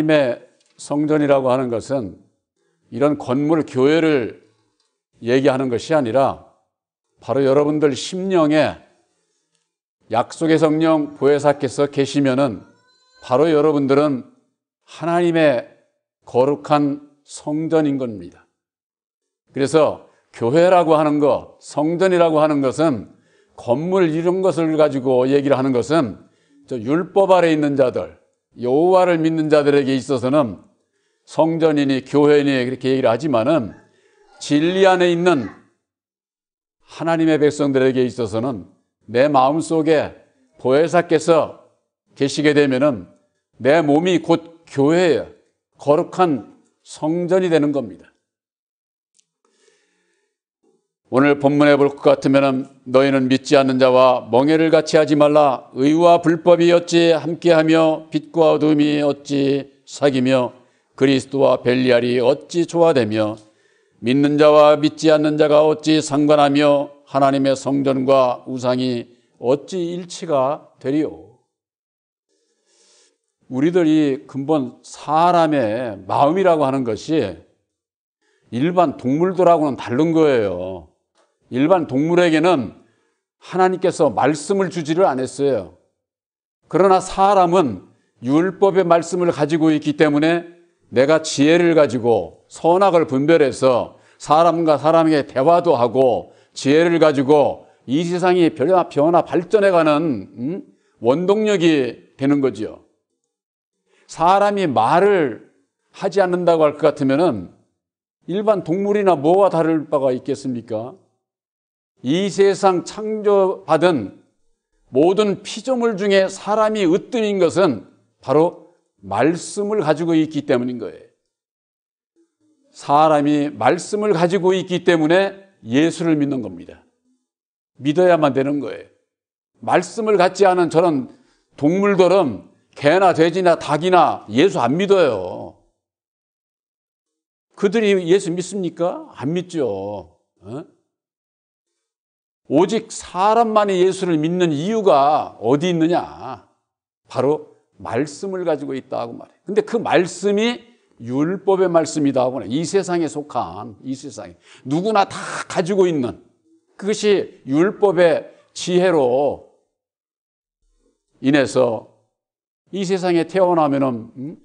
하나님의 성전이라고 하는 것은 이런 건물 교회를 얘기하는 것이 아니라 바로 여러분들 심령에 약속의 성령 보혜사께서 계시면은 바로 여러분들은 하나님의 거룩한 성전인 겁니다. 그래서 교회라고 하는 것, 성전이라고 하는 것은 건물 이런 것을 가지고 얘기를 하는 것은 저 율법 아래 있는 자들, 여호와를 믿는 자들에게 있어서는 성전이니 교회니 그렇게 얘기를 하지만은 진리 안에 있는 하나님의 백성들에게 있어서는 내 마음속에 보혜사께서 계시게 되면은 내 몸이 곧 교회예요. 거룩한 성전이 되는 겁니다. 오늘 본문에 볼 것 같으면 너희는 믿지 않는 자와 멍에를 같이 하지 말라. 의와 불법이 어찌 함께하며 빛과 어둠이 어찌 사귀며 그리스도와 벨리알이 어찌 조화되며 믿는 자와 믿지 않는 자가 어찌 상관하며 하나님의 성전과 우상이 어찌 일치가 되리요. 우리들이 근본 사람의 마음이라고 하는 것이 일반 동물들하고는 다른 거예요. 일반 동물에게는 하나님께서 말씀을 주지를 않았어요. 그러나 사람은 율법의 말씀을 가지고 있기 때문에 내가 지혜를 가지고 선악을 분별해서 사람과 사람에게 대화도 하고 지혜를 가지고 이 세상이 변화 발전해가는 원동력이 되는 거죠. 사람이 말을 하지 않는다고 할 것 같으면은 일반 동물이나 뭐가 다를 바가 있겠습니까? 이 세상 창조받은 모든 피조물 중에 사람이 으뜸인 것은 바로 말씀을 가지고 있기 때문인 거예요. 사람이 말씀을 가지고 있기 때문에 예수를 믿는 겁니다. 믿어야만 되는 거예요. 말씀을 갖지 않은 저런 동물들은 개나 돼지나 닭이나 예수 안 믿어요. 그들이 예수 믿습니까? 안 믿죠. 오직 사람만이 예수를 믿는 이유가 어디 있느냐? 바로 말씀을 가지고 있다고 말해요. 근데 그 말씀이 율법의 말씀이다 하고 이 세상에 속한, 이 세상에 누구나 다 가지고 있는 그것이 율법의 지혜로 인해서 이 세상에 태어나면은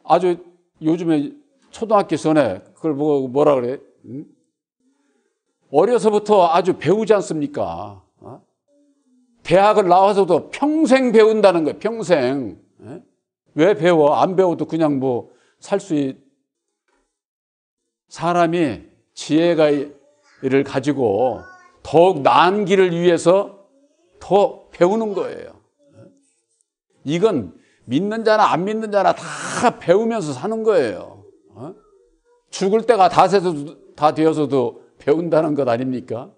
아주 요즘에 초등학교 전에 그걸 뭐라 그래? 어려서부터 아주 배우지 않습니까? 대학을 나와서도 평생 배운다는 거예요. 평생. 왜 배워? 안 배워도 그냥 뭐 살 수 사람이 지혜를 가지고 더욱 나은 길을 위해서 더 배우는 거예요. 이건 믿는 자나 안 믿는 자나 다 배우면서 사는 거예요. 죽을 때가 다 되어서도 배운다는 것 아닙니까?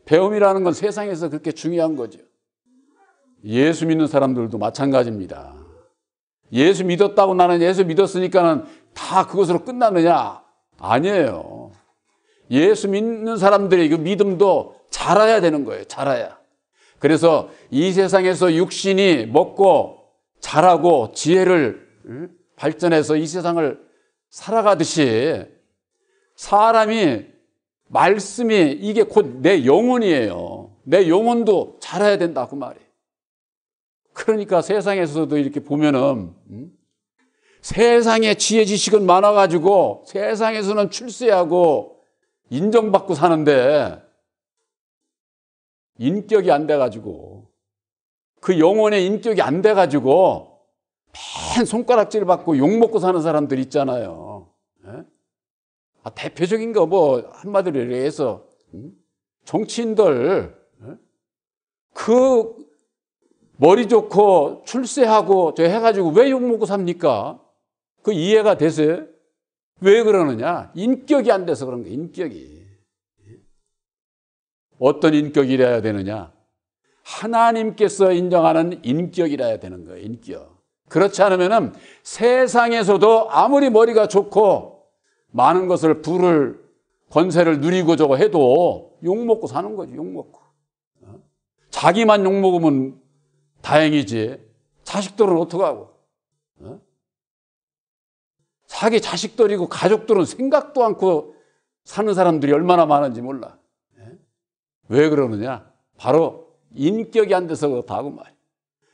배움이라는 건 세상에서 그렇게 중요한 거죠. 예수 믿는 사람들도 마찬가지입니다. 예수 믿었다고 나는 예수 믿었으니까는 다 그것으로 끝나느냐? 아니에요. 예수 믿는 사람들의 그 믿음도 자라야 되는 거예요. 자라야. 그래서 이 세상에서 육신이 먹고 자라고 지혜를 발전해서 이 세상을 살아가듯이 사람이 말씀이 이게 곧 내 영혼이에요. 내 영혼도 자라야 된다 그 말이에요. 그러니까 세상에서도 이렇게 보면은 세상에 지혜 지식은 많아가지고 세상에서는 출세하고 인정받고 사는데 인격이 안 돼가지고 그 영혼의 인격이 안 돼가지고 맨 손가락질 받고 욕먹고 사는 사람들 있잖아요. 대표적인 거 뭐 한마디로 해서 정치인들 그 머리 좋고 출세하고 저 해가지고 왜 욕먹고 삽니까? 그 이해가 되세요? 왜 그러느냐? 인격이 안 돼서 그런 거예요. 인격이. 어떤 인격이라야 되느냐? 하나님께서 인정하는 인격이라야 되는 거예요. 인격. 그렇지 않으면은 세상에서도 아무리 머리가 좋고 많은 것을 부를 권세를 누리고 저거 해도 욕먹고 사는 거지. 욕먹고. 자기만 욕먹으면 다행이지. 자식들은 어떡하고. 자기 자식들이고 가족들은 생각도 않고 사는 사람들이 얼마나 많은지 몰라. 왜 그러느냐? 바로 인격이 안 돼서 그렇다고 말이에요.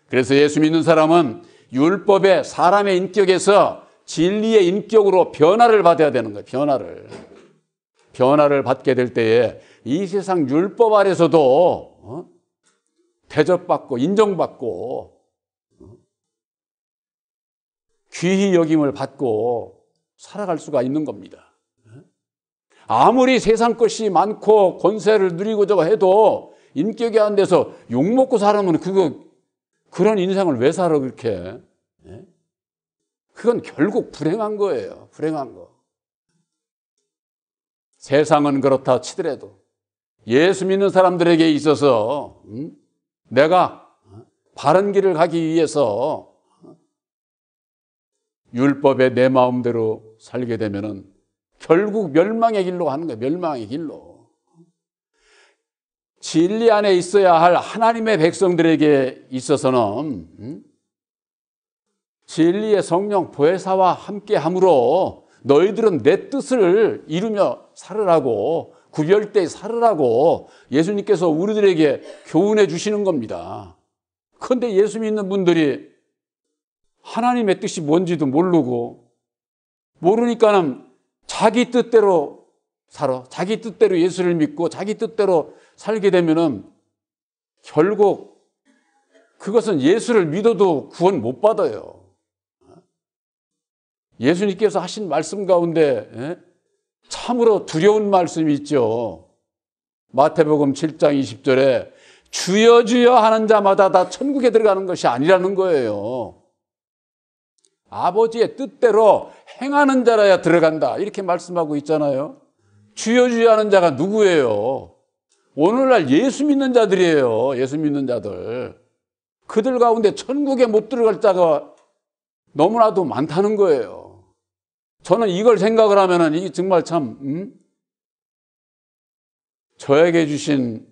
그래서 예수 믿는 사람은 율법의 사람의 인격에서 진리의 인격으로 변화를 받아야 되는 거예요. 변화를 받게 될 때에 이 세상 율법 아래서도 대접받고 인정받고 귀히 여김을 받고 살아갈 수가 있는 겁니다. 아무리 세상 것이 많고 권세를 누리고 저거 해도 인격이 안 돼서 욕먹고 살면 그런 인생을 왜 살아 그렇게? 그건 결국 불행한 거예요. 불행한 거. 세상은 그렇다 치더라도 예수 믿는 사람들에게 있어서 내가 바른 길을 가기 위해서 율법에 내 마음대로 살게 되면은 결국 멸망의 길로 가는 거예요. 멸망의 길로. 진리 안에 있어야 할 하나님의 백성들에게 있어서는 진리의 성령 보혜사와 함께함으로 너희들은 내 뜻을 이루며 살으라고, 구별되이 살으라고 예수님께서 우리들에게 교훈해 주시는 겁니다. 그런데 예수 믿는 분들이 하나님의 뜻이 뭔지도 모르니까는 자기 뜻대로 살아. 자기 뜻대로 예수를 믿고 자기 뜻대로 살게 되면은 결국 그것은 예수를 믿어도 구원 못 받아요. 예수님께서 하신 말씀 가운데 참으로 두려운 말씀이 있죠. 마태복음 7장 20절에 주여 주여 하는 자마다 다 천국에 들어가는 것이 아니라는 거예요. 아버지의 뜻대로 행하는 자라야 들어간다 이렇게 말씀하고 있잖아요. 주여 주여 하는 자가 누구예요? 오늘날 예수 믿는 자들이에요. 예수 믿는 자들. 그들 가운데 천국에 못 들어갈 자가 너무나도 많다는 거예요. 저는 이걸 생각을 하면은 이게 정말 참 저에게 주신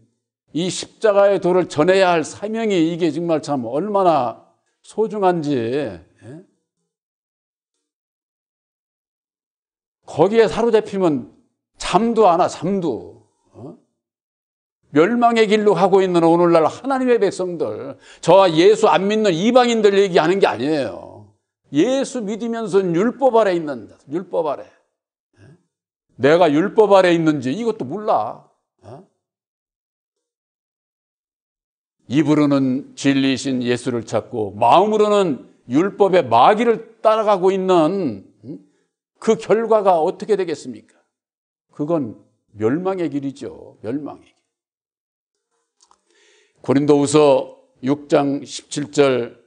이 십자가의 도를 전해야 할 사명이 이게 정말 참 얼마나 소중한지. 거기에 사로잡히면 잠도 안 와. 잠도. 멸망의 길로 가고 있는 오늘날 하나님의 백성들, 저와 예수 안 믿는 이방인들 얘기하는 게 아니에요. 예수 믿으면서 율법 아래 있는 자, 율법 아래. 내가 율법 아래 있는지 이것도 몰라. 입으로는 진리이신 예수를 찾고 마음으로는 율법의 마귀를 따라가고 있는 그 결과가 어떻게 되겠습니까? 그건 멸망의 길이죠. 멸망의 길. 고린도후서 6장 17절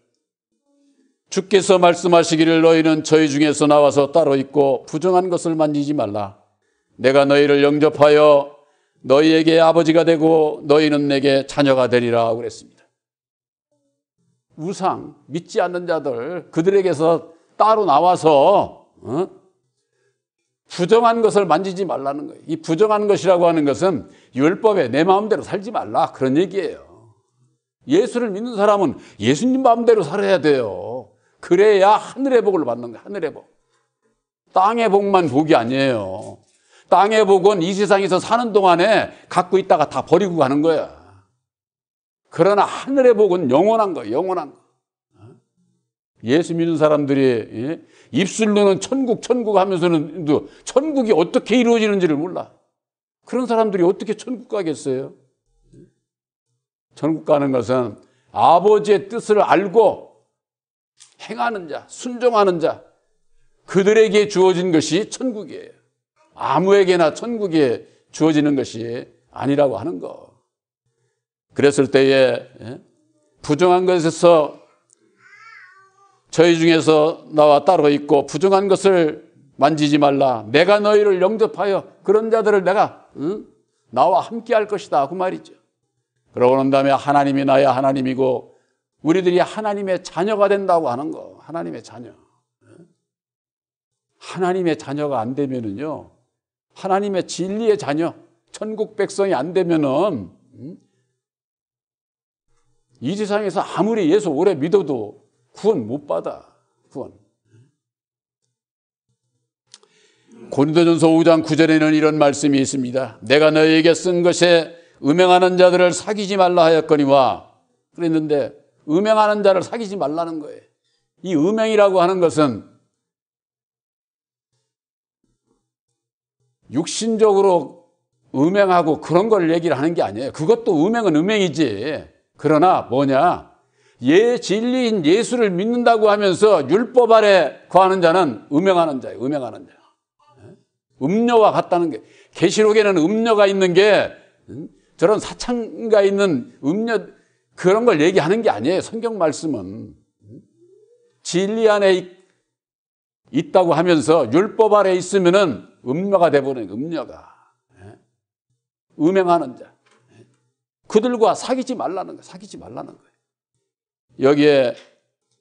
주께서 말씀하시기를 너희는 저희 중에서 나와서 따로 있고 부정한 것을 만지지 말라. 내가 너희를 영접하여 너희에게 아버지가 되고 너희는 내게 자녀가 되리라 그랬습니다. 우상 믿지 않는 자들 그들에게서 따로 나와서 부정한 것을 만지지 말라는 거예요. 이 부정한 것이라고 하는 것은 율법에 내 마음대로 살지 말라 그런 얘기예요. 예수를 믿는 사람은 예수님 마음대로 살아야 돼요. 그래야 하늘의 복을 받는 거예요. 하늘의 복. 땅의 복만 복이 아니에요. 땅의 복은 이 세상에서 사는 동안에 갖고 있다가 다 버리고 가는 거야. 그러나 하늘의 복은 영원한 거예요. 영원한 거. 예수 믿는 사람들이 입술로는 천국 천국 하면서는 천국이 어떻게 이루어지는지를 몰라. 그런 사람들이 어떻게 천국 가겠어요? 천국 가는 것은 아버지의 뜻을 알고 행하는 자, 순종하는 자, 그들에게 주어진 것이 천국이에요. 아무에게나 천국에 주어지는 것이 아니라고 하는 거. 그랬을 때에 부정한 것에서 저희 중에서 나와 따로 있고 부정한 것을 만지지 말라. 내가 너희를 영접하여 그런 자들을 내가 나와 함께 할 것이다 그 말이죠. 그러고 난 다음에 하나님이 나의 하나님이고 우리들이 하나님의 자녀가 된다고 하는 거. 하나님의 자녀. 하나님의 자녀가 안 되면은요, 하나님의 진리의 자녀, 천국 백성이 안 되면은 이 세상에서 아무리 예수 오래 믿어도 구원 못 받아. 구원. 고린도전서 5장 9절에는 이런 말씀이 있습니다. 내가 너희에게 쓴 것에 음행하는 자들을 사귀지 말라 하였거니와, 그랬는데 음행하는 자를 사귀지 말라는 거예요. 이 음행이라고 하는 것은 육신적으로 음행하고 그런 걸 얘기를 하는 게 아니에요. 그것도 음행은 음행이지. 그러나 뭐냐, 진리인 예수를 믿는다고 하면서 율법 아래 거하는 자는 음행하는 자예요. 음행하는 자. 음녀와 같다는 게, 계시록에는 음녀가 있는 게 저런 사창가 있는 음녀 그런 걸 얘기하는 게 아니에요. 성경 말씀은 진리 안에 있다고 하면서 율법 아래 있으면은 음녀가 돼버리는 거예요. 음녀가. 음행하는 자. 그들과 사귀지 말라는 거예요. 사귀지 말라는 거예요. 여기에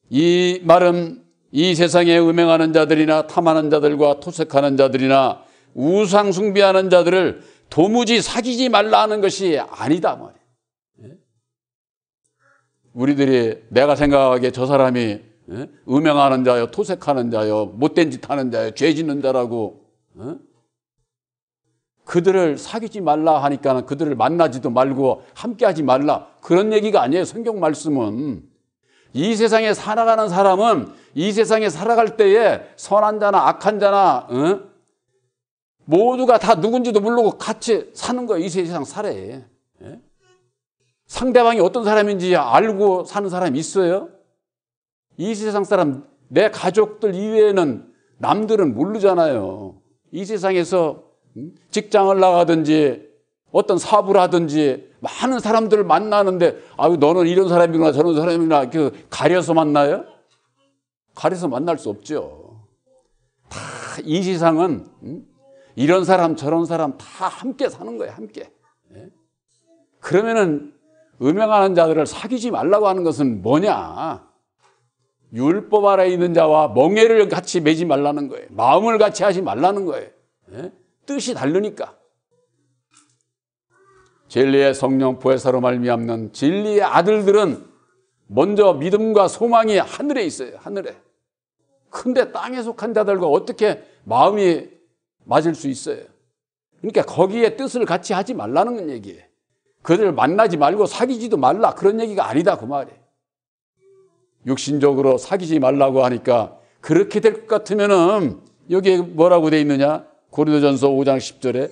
이 말은 이 세상에 음행하는 자들이나 탐하는 자들과 토색하는 자들이나 우상 숭배하는 자들을 도무지 사귀지 말라 하는 것이 아니다 말이에요. 우리들이 내가 생각하기에 저 사람이 음행하는 자요, 토색하는 자요, 못된 짓 하는 자요, 죄 짓는 자라고 그들을 사귀지 말라 하니까 그들을 만나지도 말고 함께하지 말라, 그런 얘기가 아니에요. 성경 말씀은 이 세상에 살아가는 사람은 이 세상에 살아갈 때에 선한 자나 악한 자나 모두가 다 누군지도 모르고 같이 사는 거예요. 이 세상 살아요. 상대방이 어떤 사람인지 알고 사는 사람이 있어요? 이 세상 사람, 내 가족들 이외에는 남들은 모르잖아요. 이 세상에서 직장을 나가든지 어떤 사업을 하든지 많은 사람들을 만나는데, 아유 너는 이런 사람이구나 저런 사람이구나 가려서 만나요? 가려서 만날 수 없죠. 다 이 세상은 이런 사람 저런 사람 다 함께 사는 거예요. 함께. 그러면은 음행하는 자들을 사귀지 말라고 하는 것은 뭐냐? 율법 아래 있는 자와 멍에를 같이 매지 말라는 거예요. 마음을 같이 하지 말라는 거예요. 뜻이 다르니까. 진리의 성령 보혜사로 말미암는 진리의 아들들은 먼저 믿음과 소망이 하늘에 있어요. 하늘에. 근데 땅에 속한 자들과 어떻게 마음이 맞을 수 있어요? 그러니까 거기에 뜻을 같이 하지 말라는 얘기예요. 그들을 만나지 말고 사귀지도 말라, 그런 얘기가 아니다 그 말이에요. 육신적으로 사귀지 말라고 하니까 그렇게 될 것 같으면은 여기에 뭐라고 돼 있느냐? 고린도전서 5장 10절에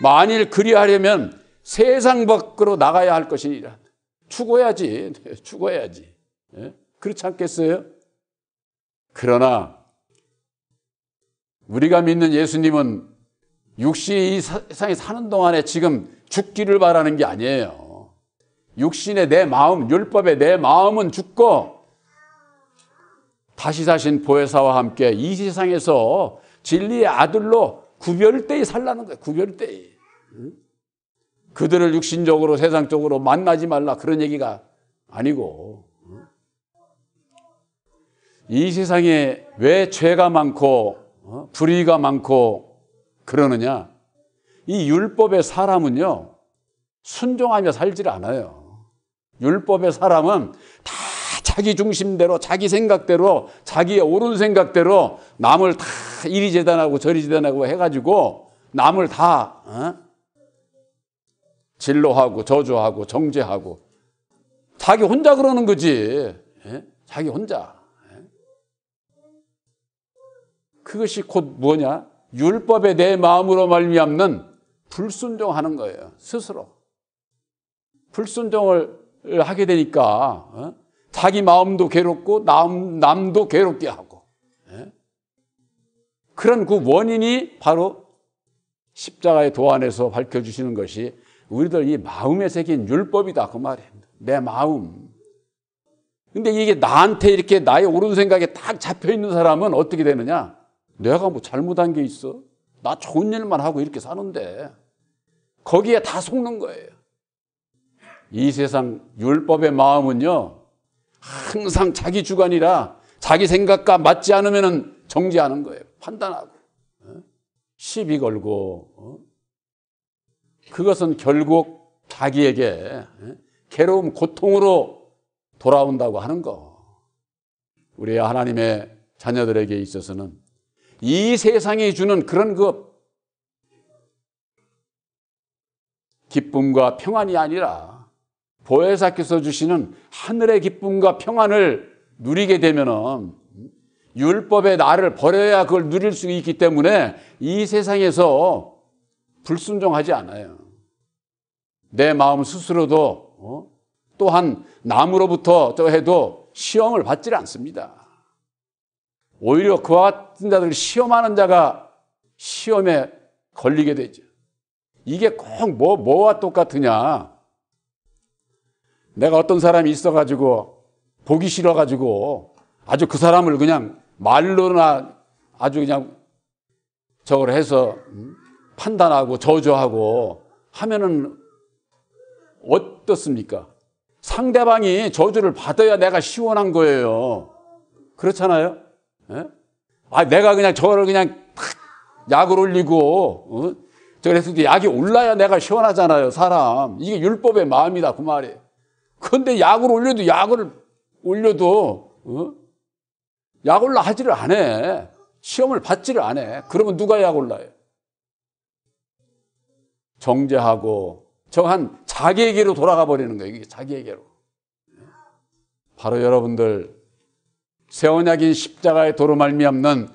만일 그리하려면 세상 밖으로 나가야 할 것이니라. 죽어야지. 죽어야지. 그렇지 않겠어요? 그러나 우리가 믿는 예수님은 육신이 이 세상에 사는 동안에 지금 죽기를 바라는 게 아니에요. 육신의 내 마음, 율법의 내 마음은 죽고 다시 사신 보혜사와 함께 이 세상에서 진리의 아들로 구별되이 살라는 거예요. 구별되이. 그들을 육신적으로 세상적으로 만나지 말라, 그런 얘기가 아니고, 이 세상에 왜 죄가 많고 불의가 많고 그러느냐? 이 율법의 사람은요 순종하며 살질 않아요. 율법의 사람은 다 자기 중심대로, 자기 생각대로, 자기의 옳은 생각대로 남을 다 이리 재단하고 저리 재단하고 해가지고 남을 다 진로하고 저주하고 정죄하고 자기 혼자 그러는 거지. 자기 혼자. 그것이 곧 뭐냐? 율법에 내 마음으로 말미암는 불순종하는 거예요. 스스로. 불순종을 하게 되니까 자기 마음도 괴롭고 남도 괴롭게 하고, 그런 그 원인이 바로 십자가의 도안에서 밝혀주시는 것이 우리들 이 마음에 새긴 율법이다 그 말이에요. 내 마음. 근데 이게 나한테 이렇게 나의 옳은 생각에 딱 잡혀있는 사람은 어떻게 되느냐? 내가 뭐 잘못한 게 있어? 나 좋은 일만 하고 이렇게 사는데 거기에 다 속는 거예요. 이 세상 율법의 마음은요 항상 자기 주관이라 자기 생각과 맞지 않으면 정죄하는 거예요. 판단하고 시비 걸고, 그것은 결국 자기에게 괴로움, 고통으로 돌아온다고 하는 거. 우리 하나님의 자녀들에게 있어서는 이 세상이 주는 그런 그 기쁨과 평안이 아니라 보혜사께서 주시는 하늘의 기쁨과 평안을 누리게 되면은 율법의 나를 버려야 그걸 누릴 수 있기 때문에 이 세상에서 불순종하지 않아요. 내 마음 스스로도 또한 남으로부터 해도 시험을 받지 않습니다. 오히려 그와 같은 자들을 시험하는 자가 시험에 걸리게 되죠. 이게 꼭 뭐와 똑같으냐. 내가 어떤 사람이 있어가지고 보기 싫어가지고 아주 그 사람을 그냥 말로나 아주 그냥 저걸 해서 판단하고 저주하고 하면은 어떻습니까? 상대방이 저주를 받아야 내가 시원한 거예요. 그렇잖아요? 예? 내가 그냥 저를 그냥 약을 올리고 저랬을 때 약이 올라야 내가 시원하잖아요. 사람. 이게 율법의 마음이다 그 말이에요. 그런데 약을 올려도 약 올라 하지를 않아. 시험을 받지를 않아. 그러면 누가 약 올라요? 정죄하고 정한 자기에게로 돌아가 버리는 거예요. 이게 자기에게로. 바로 여러분들 새 언약인 십자가의 도로 말미암는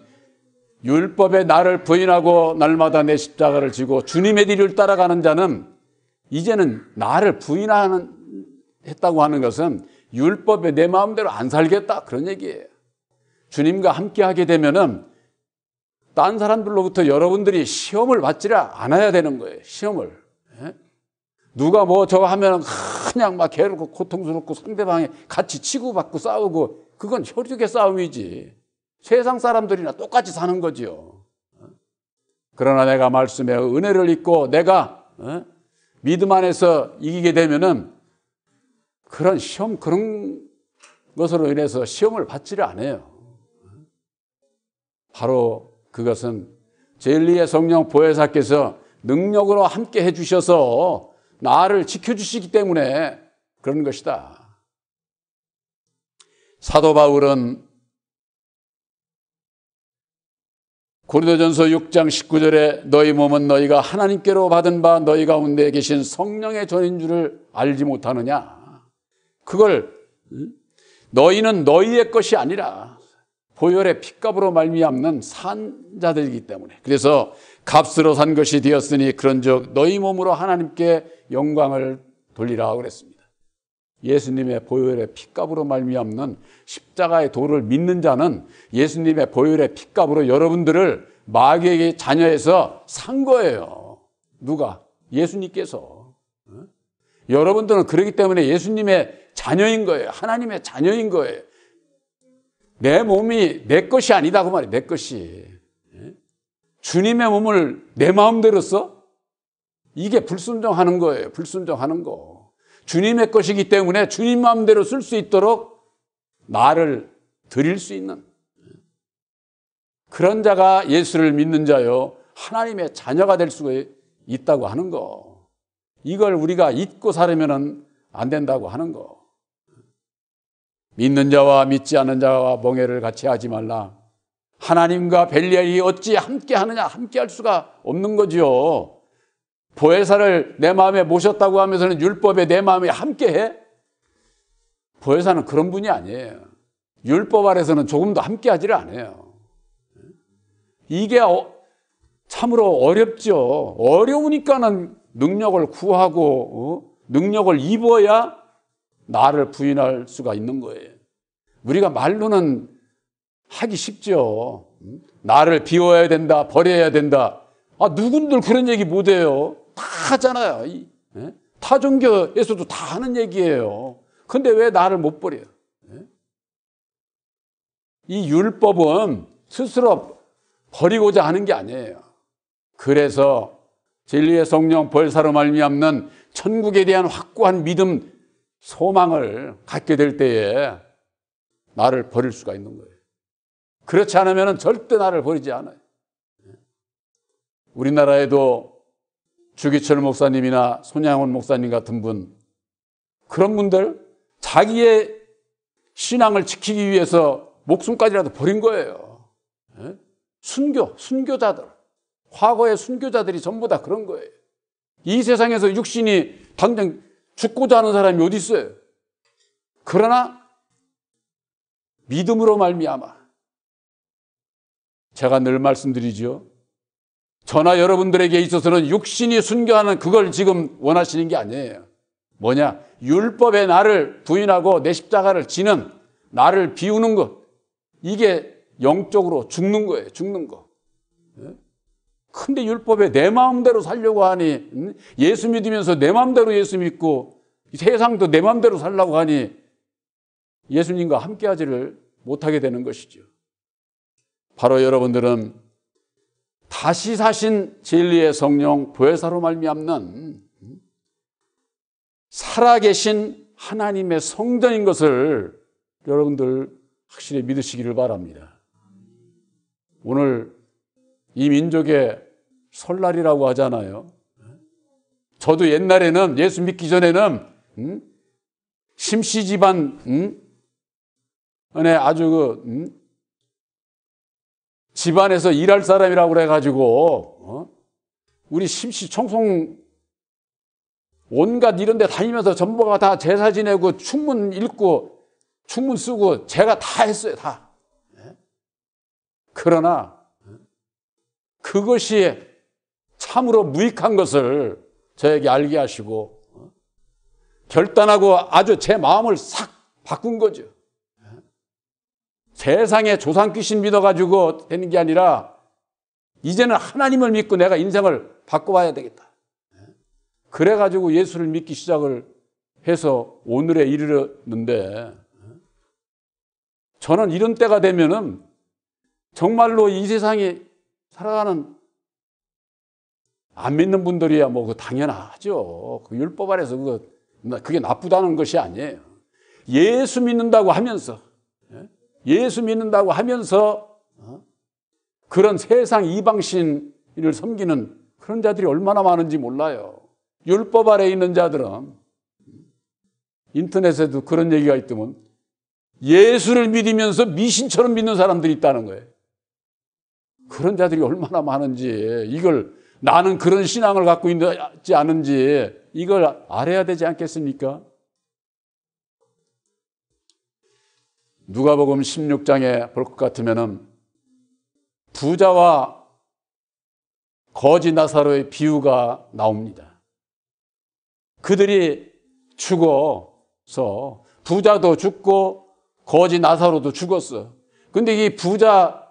율법의 나를 부인하고 날마다 내 십자가를 지고 주님의 뒤를 따라가는 자는 이제는 나를 부인했다고 하는 것은 율법에 내 마음대로 안 살겠다 그런 얘기예요. 주님과 함께 하게 되면은 딴 사람들로부터 여러분들이 시험을 받지를 않아야 되는 거예요. 시험을. 누가 뭐 저거 하면 그냥 막 괴롭고 고통스럽고 상대방이 같이 치고받고 싸우고 그건 혈육의 싸움이지. 세상 사람들이나 똑같이 사는 거지요. 그러나 내가 말씀에 은혜를 입고 내가 믿음 안에서 이기게 되면은 그런 시험 그런 것으로 인해서 시험을 받지를 않아요. 바로 그것은 진리의 성령 보혜사께서 능력으로 함께 해주셔서 나를 지켜주시기 때문에 그런 것이다. 사도 바울은 고린도전서 6장 19절에 너희 몸은 너희가 하나님께로 받은 바 너희 가운데 계신 성령의 전인 줄을 알지 못하느냐. 그걸 너희는 너희의 것이 아니라 보혈의 핏값으로 말미암는 산 자들이기 때문에 그래서 값으로 산 것이 되었으니 그런즉 너희 몸으로 하나님께 영광을 돌리라 그랬습니다. 예수님의 보혈의 핏값으로 말미암는 십자가의 도를 믿는 자는 예수님의 보혈의 핏값으로 여러분들을 마귀에게 자녀에서 산 거예요. 누가? 예수님께서. 여러분들은 그렇기 때문에 예수님의 자녀인 거예요. 하나님의 자녀인 거예요. 내 몸이 내 것이 아니다 그 말이에요. 내 것이. 주님의 몸을 내 마음대로 써? 이게 불순종하는 거예요. 불순종하는 거. 주님의 것이기 때문에 주님 마음대로 쓸 수 있도록 나를 드릴 수 있는 그런 자가 예수를 믿는 자요. 하나님의 자녀가 될 수가 있다고 하는 거. 이걸 우리가 잊고 살으면 안 된다고 하는 거. 믿는 자와 믿지 않는 자와 멍에를 같이 하지 말라. 하나님과 벨리알이 어찌 함께 하느냐? 함께 할 수가 없는 거지요. 보혜사를 내 마음에 모셨다고 하면서는 율법에 내 마음에 함께 해? 보혜사는 그런 분이 아니에요. 율법 아래서는 조금도 함께 하지를 않아요. 이게 참으로 어렵죠. 어려우니까는 능력을 구하고 능력을 입어야 나를 부인할 수가 있는 거예요. 우리가 말로는 하기 쉽죠. 나를 비워야 된다, 버려야 된다. 누군들 그런 얘기 못해요. 다 하잖아요. 타 종교에서도 다 하는 얘기예요. 근데 왜 나를 못 버려요? 이 율법은 스스로 버리고자 하는 게 아니에요. 그래서 진리의 성령 보혜사로 말미암는 천국에 대한 확고한 믿음, 소망을 갖게 될 때에 나를 버릴 수가 있는 거예요. 그렇지 않으면 절대 나를 버리지 않아요. 우리나라에도 주기철 목사님이나 손양원 목사님 같은 분, 그런 분들 자기의 신앙을 지키기 위해서 목숨까지라도 버린 거예요. 순교자들. 과거의 순교자들이 전부 다 그런 거예요. 이 세상에서 육신이 당장 죽고자 하는 사람이 어디 있어요? 그러나 믿음으로 말미암아, 제가 늘 말씀드리죠. 저나 여러분들에게 있어서는 육신이 순교하는 그걸 지금 원하시는 게 아니에요. 뭐냐? 율법의 나를 부인하고 내 십자가를 지는 나를 비우는 것. 이게 영적으로 죽는 거예요. 죽는 거. 근데 율법에 내 마음대로 살려고 하니, 예수 믿으면서 내 마음대로 예수 믿고 세상도 내 마음대로 살려고 하니 예수님과 함께하지를 못하게 되는 것이죠. 바로 여러분들은 다시 사신 진리의 성령 보혜사로 말미암는 살아계신 하나님의 성전인 것을 여러분들 확실히 믿으시기를 바랍니다. 오늘 이 민족의 설날이라고 하잖아요. 저도 옛날에는 예수 믿기 전에는 심씨 집안 아주 집안에서 일할 사람이라고 그래가지고 우리 심씨 청송 온갖 이런 데 다니면서 전부가 다 제사 지내고 충문 읽고 충문 쓰고 제가 다 했어요. 다. 그러나 그것이 참으로 무익한 것을 저에게 알게 하시고 결단하고 아주 제 마음을 싹 바꾼 거죠. 세상에 조상 귀신 믿어가지고 되는 게 아니라 이제는 하나님을 믿고 내가 인생을 바꿔봐야 되겠다. 그래가지고 예수를 믿기 시작을 해서 오늘에 이르렀는데, 저는 이런 때가 되면은 정말로 이 세상에 살아가는 안 믿는 분들이야 뭐 그 당연하죠. 그 율법 아래서 그게 나쁘다는 것이 아니에요. 예수 믿는다고 하면서 그런 세상 이방신을 섬기는 그런 자들이 얼마나 많은지 몰라요. 율법 아래에 있는 자들은 인터넷에도 그런 얘기가 있더만 예수를 믿으면서 미신처럼 믿는 사람들이 있다는 거예요. 그런 자들이 얼마나 많은지, 이걸 나는 그런 신앙을 갖고 있지 않은지 이걸 알아야 되지 않겠습니까? 누가복음 16장에 볼 것 같으면은 부자와 거지 나사로의 비유가 나옵니다. 그들이 죽어서 부자도 죽고 거지 나사로도 죽었어. 근데 이 부자가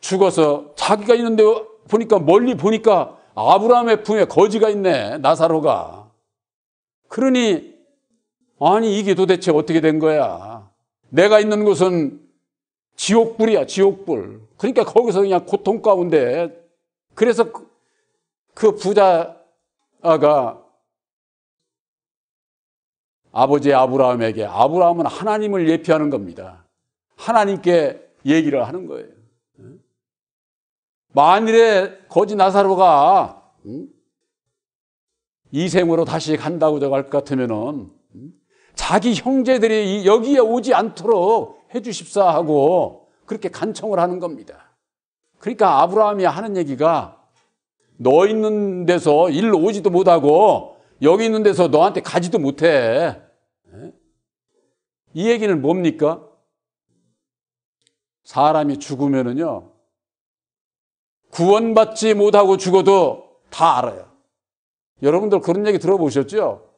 죽어서 자기가 있는데 보니까 멀리 보니까 아브라함의 품에 거지가 있네, 나사로가. 그러니 아니 이게 도대체 어떻게 된 거야? 내가 있는 곳은 지옥불이야, 지옥불. 그러니까 거기서 그냥 고통 가운데. 그래서 그 부자가 아버지 아브라함에게, 아브라함은 하나님을 예표하는 겁니다. 하나님께 얘기를 하는 거예요. 만일에 거지 나사로가 이 생으로 다시 간다고 할 것 같으면은 자기 형제들이 여기에 오지 않도록 해주십사 하고 그렇게 간청을 하는 겁니다. 그러니까 아브라함이 하는 얘기가 너 있는 데서 일로 오지도 못하고 여기 있는 데서 너한테 가지도 못해. 이 얘기는 뭡니까? 사람이 죽으면은요, 구원받지 못하고 죽어도 다 알아요. 여러분들 그런 얘기 들어보셨죠?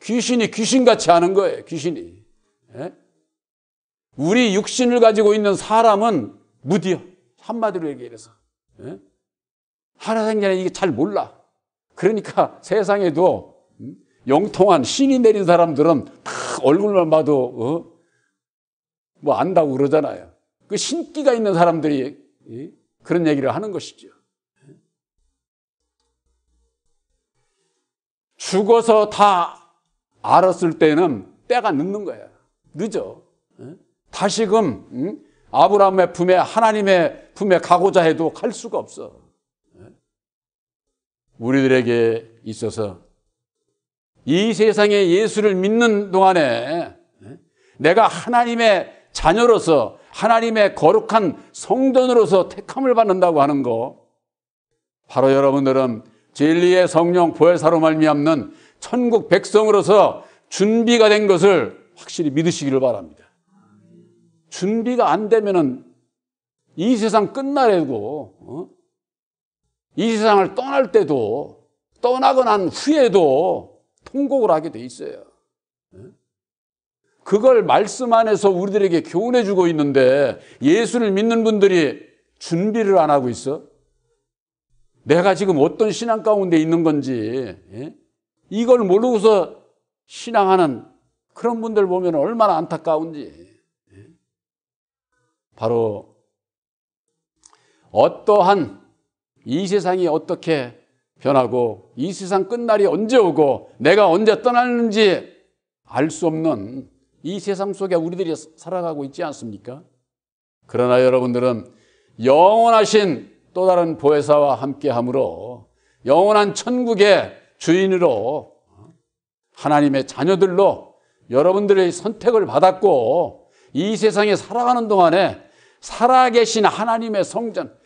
귀신이 귀신같이 하는 거예요, 귀신이. 우리 육신을 가지고 있는 사람은 무디어. 한마디로 얘기해서. 살아생전에 이게 잘 몰라. 그러니까 세상에도 영통한 신이 내린 사람들은 다 얼굴만 봐도 뭐 안다고 그러잖아요. 그 신기가 있는 사람들이 그런 얘기를 하는 것이죠. 죽어서 다 알았을 때는 때가 늦는 거야. 늦어. 다시금 아브라함의 품에, 하나님의 품에 가고자 해도 갈 수가 없어. 우리들에게 있어서 이 세상에 예수를 믿는 동안에 내가 하나님의 자녀로서 하나님의 거룩한 성전으로서 택함을 받는다고 하는 거, 바로 여러분들은 진리의 성령 보혜사로 말미암는 천국 백성으로서 준비가 된 것을 확실히 믿으시기를 바랍니다. 준비가 안 되면은 이 세상 끝날에도, 이 세상을 떠날 때도, 떠나고 난 후에도 통곡을 하게 돼 있어요. 그걸 말씀 안에서 우리들에게 교훈해 주고 있는데 예수를 믿는 분들이 준비를 안 하고 있어? 내가 지금 어떤 신앙 가운데 있는 건지, 이걸 모르고서 신앙하는 그런 분들 보면 얼마나 안타까운지. 바로 어떠한 이 세상이 어떻게 변하고 이 세상 끝날이 언제 오고 내가 언제 떠나는지 알 수 없는 이 세상 속에 우리들이 살아가고 있지 않습니까? 그러나 여러분들은 영원하신 또 다른 보혜사와 함께함으로 영원한 천국의 주인으로 하나님의 자녀들로 여러분들의 선택을 받았고 이 세상에 살아가는 동안에 살아계신 하나님의 성전,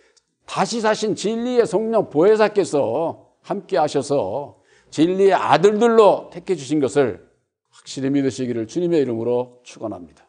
다시 사신 진리의 성령 보혜사께서 함께 하셔서 진리의 아들들로 택해 주신 것을 확실히 믿으시기를 주님의 이름으로 축원합니다.